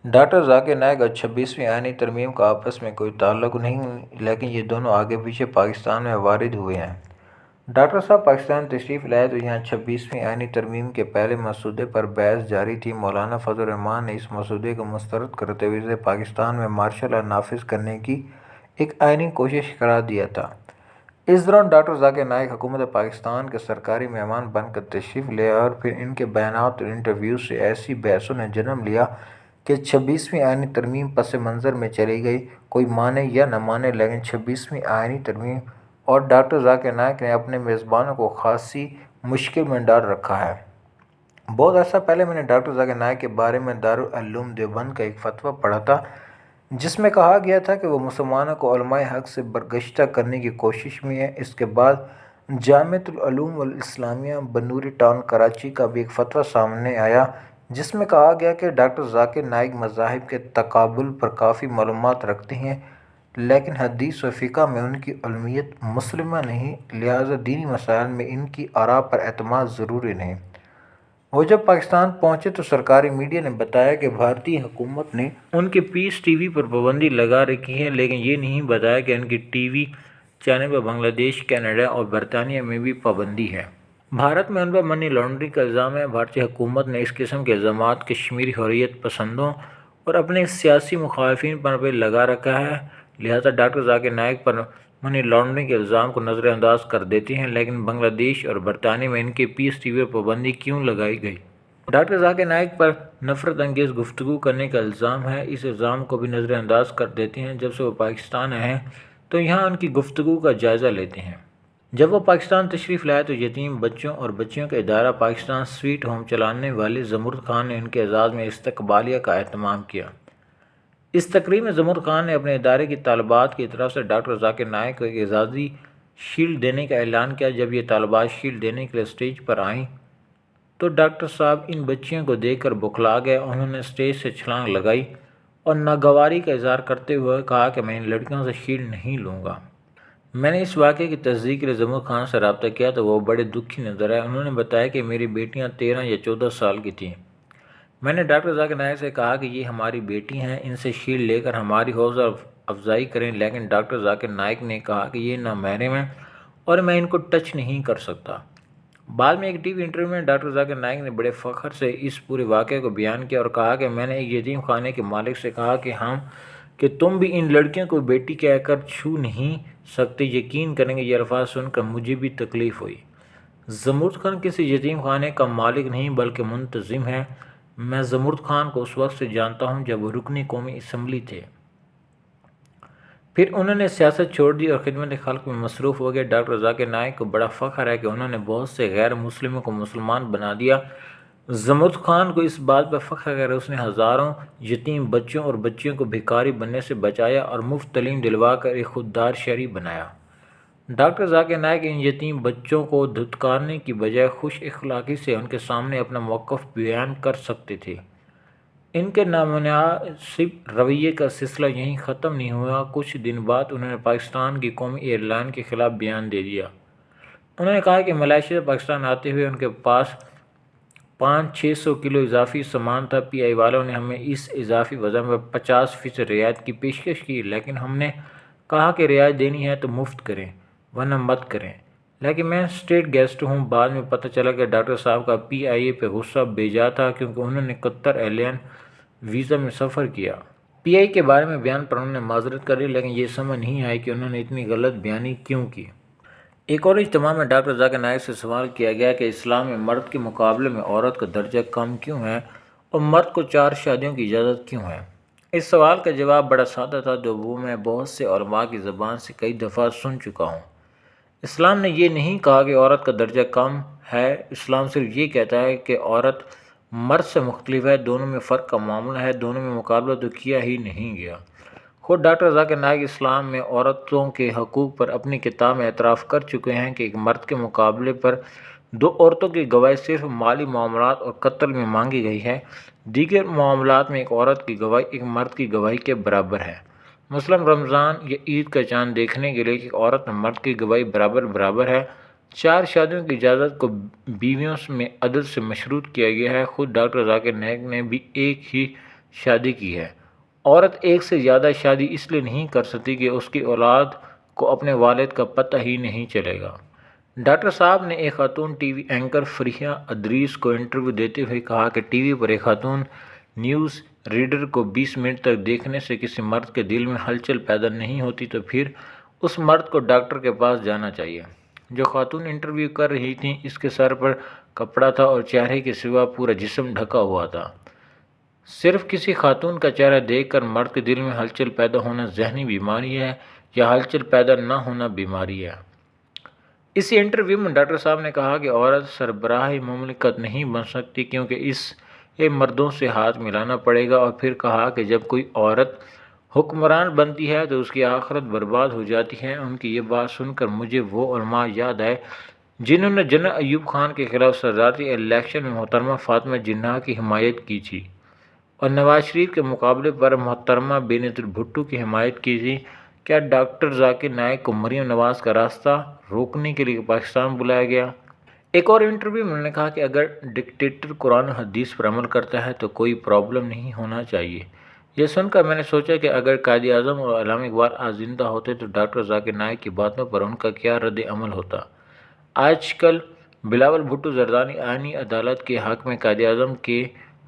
Doctor Zakir Naik اور 26ویں آئینی ترمیم کا آپس میں کوئی تعلق نہیں، لیکن یہ دونوں آگے پیچھے پاکستان میں وارد ہوئے ہیں۔ ڈاکٹر صاحب پاکستان تشریف لائے تو یہاں 26ویں آئینی ترمیم کے پہلے مسودے پر بحث جاری تھی۔ مولانا فضل الرحمان نے اس مسودے کو مسترد کرتے ہوئے اسے پاکستان میں مارشل لا نافذ کرنے کی ایک آئینی کوشش قرار دیا تھا۔ اس دوران ڈاکٹر ذاکر نائک حکومت پاکستان کے سرکاری مہمان بن کر تشریف لے آئے اور پھر ان کے بیانات اور انٹرویوز سے ایسی بحثوں نے جنم لیا کہ 26ویں آئینی ترمیم پس منظر میں چلی گئی۔ کوئی مانے یا نہ مانے، لیکن 26ویں آئینی ترمیم اور ڈاکٹر ذاکر نائک نے اپنے میزبانوں کو خاصی مشکل میں ڈال رکھا ہے۔ بہت عرصہ پہلے میں نے ڈاکٹر ذاکر نائک کے بارے میں دارالعلوم دیوبند کا ایک فتویٰ پڑھا تھا، جس میں کہا گیا تھا کہ وہ مسلمانوں کو علماء حق سے برگشتہ کرنے کی کوشش میں ہے۔ اس کے بعد جامعۃ العلوم الاسلامیہ بنوری ٹاؤن کراچی کا بھی ایک فتویٰ سامنے آیا، جس میں کہا گیا کہ ڈاکٹر ذاکر نائک مذاہب کے تقابل پر کافی معلومات رکھتے ہیں، لیکن حدیث و فقہ میں ان کی علمیت مسلمہ نہیں، لہٰذا دینی مسائل میں ان کی آراء پر اعتماد ضروری نہیں۔ وہ جب پاکستان پہنچے تو سرکاری میڈیا نے بتایا کہ بھارتی حکومت نے ان کے پیس ٹی وی پر پابندی لگا رکھی ہے، لیکن یہ نہیں بتایا کہ ان کی ٹی وی چینل پر بنگلہ دیش، کینیڈا اور برطانیہ میں بھی پابندی ہے۔ بھارت میں ان پر منی لانڈرنگ کا الزام ہے۔ بھارتی حکومت نے اس قسم کے الزامات کشمیری حریت پسندوں اور اپنے سیاسی مخالفین پر بھی لگا رکھا ہے، لہٰذا ڈاکٹر ذاکر نائک پر منی لانڈرنگ کے الزام کو نظر انداز کر دیتی ہیں، لیکن بنگلہ دیش اور برطانیہ میں ان کے پیس ٹی وی پر پابندی کیوں لگائی گئی؟ ڈاکٹر ذاکر نائک پر نفرت انگیز گفتگو کرنے کا الزام ہے۔ اس الزام کو بھی نظر انداز کر دیتے ہیں۔ جب سے وہ پاکستان آئے ہیں تو یہاں ان کی گفتگو کا جائزہ لیتے ہیں۔ جب وہ پاکستان تشریف لائے تو یتیم بچوں اور بچیوں کا ادارہ پاکستان سویٹ ہوم چلانے والے زمرد خان نے ان کے اعزاز میں استقبالیہ کا اہتمام کیا۔ اس تقریب میں زمرد خان نے اپنے ادارے کی طالبات کی طرف سے ڈاکٹر ذاکر نائک کو ایک اعزازی شیلڈ دینے کا اعلان کیا۔ جب یہ طالبات شیلڈ دینے کے لیے اسٹیج پر آئیں تو ڈاکٹر صاحب ان بچیوں کو دیکھ کر بوکھلا گئے۔ انہوں نے اسٹیج سے چھلانگ لگائی اور ناگواری کا اظہار کرتے ہوئے کہا کہ میں ان لڑکیوں سے شیلڈ نہیں لوں گا۔ میں نے اس واقعے کی تصدیق کے لیے زمرد خان سے رابطہ کیا تو وہ بڑے دکھی نظر آئے۔ انہوں نے بتایا کہ میری بیٹیاں 13 یا 14 سال کی تھیں۔ میں نے ڈاکٹر ذاکر نائک سے کہا کہ یہ ہماری بیٹی ہیں، ان سے شیلڈ لے کر ہماری حوصلہ افزائی کریں، لیکن ڈاکٹر ذاکر نائک نے کہا کہ یہ نامحرم ہیں اور میں ان کو ٹچ نہیں کر سکتا۔ بعد میں ایک ٹی وی انٹرویو میں ڈاکٹر ذاکر نائک نے بڑے فخر سے اس پورے واقعے کو بیان کیا اور کہا کہ میں نے ایک یتیم خانے کے مالک سے کہا کہ تم بھی ان لڑکیوں کو بیٹی کہہ کر چھو نہیں سکتے۔ یقین کریں گے یہ الفاظ سن کر مجھے بھی تکلیف ہوئی۔ زمرد خان کسی یتیم خانے کا مالک نہیں بلکہ منتظم ہے۔ میں زمرد خان کو اس وقت سے جانتا ہوں جب وہ رکن قومی اسمبلی تھے۔ پھر انہوں نے سیاست چھوڑ دی اور خدمت خلق میں مصروف ہو گئے۔ ڈاکٹر ذاکر نائک کو بڑا فخر ہے کہ انہوں نے بہت سے غیر مسلموں کو مسلمان بنا دیا۔ زمرد خان کو اس بات پر فخر ہے کہ اس نے ہزاروں یتیم بچوں اور بچیوں کو بھکاری بننے سے بچایا اور مفت تعلیم دلوا کر ایک خوددار شہری بنایا۔ ڈاکٹر ذاکر نائک ان یتیم بچوں کو دھتکارنے کی بجائے خوش اخلاقی سے ان کے سامنے اپنا موقف بیان کر سکتے تھے۔ ان کے نامناسب رویے کا سلسلہ یہیں ختم نہیں ہوا۔ کچھ دن بعد انہوں نے پاکستان کی قومی ایئر لائن کے خلاف بیان دے دیا۔ انہوں نے کہا کہ ملائیشیا سے پاکستان آتے ہوئے ان کے پاس 500-600 کلو اضافی سامان تھا۔ پی آئی والوں نے ہمیں اس اضافی وزن پر 50% رعایت کی پیشکش کی، لیکن ہم نے کہا کہ رعایت دینی ہے تو مفت کریں ورنہ مت کریں، لیکن میں اسٹیٹ گیسٹ ہوں۔ بعد میں پتہ چلا کہ ڈاکٹر صاحب کا پی آئی اے پہ غصہ بے جا تھا کیونکہ انہوں نے قطر ایئرلائن ویزا میں سفر کیا۔ پی آئی کے بارے میں بیان پر انہوں نے معذرت کر لی، لیکن یہ سمجھ نہیں آئی کہ انہوں نے اتنی غلط بیانی کیوں کی۔ ایک اور اجتماع میں ڈاکٹر ذاکر نائک سے سوال کیا گیا کہ اسلام میں مرد کے مقابلے میں عورت کا درجہ کم کیوں ہے اور مرد کو 4 شادیوں کی اجازت کیوں ہے۔ اس سوال کا جواب بڑا سادہ تھا جو وہ میں بہت سے علماء کی زبان سے کئی دفعہ سن چکا ہوں۔ اسلام نے یہ نہیں کہا کہ عورت کا درجہ کم ہے، اسلام صرف یہ کہتا ہے کہ عورت مرد سے مختلف ہے، دونوں میں فرق کا معاملہ ہے، دونوں میں مقابلہ تو کیا ہی نہیں گیا۔ خود ڈاکٹر ذاکر نائک اسلام میں عورتوں کے حقوق پر اپنی کتاب میں اعتراف کر چکے ہیں کہ ایک مرد کے مقابلے پر 2 عورتوں کی گواہی صرف مالی معاملات اور قتل میں مانگی گئی ہے، دیگر معاملات میں ایک عورت کی گواہی ایک مرد کی گواہی کے برابر ہے۔ مثلاً رمضان یا عید کا چاند دیکھنے کے لیے ایک عورت اور مرد کی گواہی برابر ہے۔ 4 شادیوں کی اجازت کو بیویوں میں عدل سے مشروط کیا گیا ہے۔ خود ڈاکٹر ذاکر نائک نے بھی ایک ہی شادی کی ہے۔ عورت ایک سے زیادہ شادی اس لیے نہیں کر سکتی کہ اس کی اولاد کو اپنے والد کا پتہ ہی نہیں چلے گا۔ ڈاکٹر صاحب نے ایک خاتون T V anchor Fariha Idrees کو انٹرویو دیتے ہوئے کہا کہ ٹی وی پر ایک خاتون نیوز ریڈر کو 20 منٹ تک دیکھنے سے کسی مرد کے دل میں ہلچل پیدا نہیں ہوتی تو پھر اس مرد کو ڈاکٹر کے پاس جانا چاہیے۔ جو خاتون انٹرویو کر رہی تھی اس کے سر پر کپڑا تھا اور چہرے کے سوا پورا جسم ڈھکا ہوا تھا۔ صرف کسی خاتون کا چہرہ دیکھ کر مرد کے دل میں ہلچل پیدا ہونا ذہنی بیماری ہے یا ہلچل پیدا نہ ہونا بیماری ہے؟ اسی انٹرویو میں ڈاکٹر صاحب نے کہا کہ عورت سربراہ مملکت نہیں بن سکتی کیونکہ اسے مردوں سے ہاتھ ملانا پڑے گا، اور پھر کہا کہ جب کوئی عورت حکمران بنتی ہے تو اس کی آخرت برباد ہو جاتی ہے۔ ان کی یہ بات سن کر مجھے وہ علماء یاد آئے جنہوں نے جنرل ایوب خان کے خلاف صدارتی الیکشن میں محترمہ فاطمہ جناح کی حمایت کی تھی اور نواز شریف کے مقابلے پر محترمہ بے نظیر بھٹو کی حمایت کی تھی۔ کیا ڈاکٹر ذاکر نائک کو مریم نواز کا راستہ روکنے کے لیے پاکستان بلایا گیا؟ ایک اور انٹرویو میں انہوں نے کہا کہ اگر ڈکٹیٹر قرآن و حدیث پر عمل کرتا ہے تو کوئی پرابلم نہیں ہونا چاہیے۔ یہ سن کر میں نے سوچا کہ اگر قائد اعظم اور علامہ اقبال آج زندہ ہوتے تو ڈاکٹر ذاکر نائک کی باتوں پر ان کا کیا رد عمل ہوتا؟ آج کل بلاول بھٹو زرداری آئینی عدالت کے حق میں قائد اعظم کے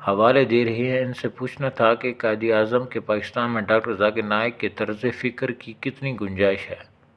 حوالے دے رہے ہیں۔ ان سے پوچھنا تھا کہ قائد اعظم کے پاکستان میں ڈاکٹر ذاکر نائک کے طرز فکر کی کتنی گنجائش ہے؟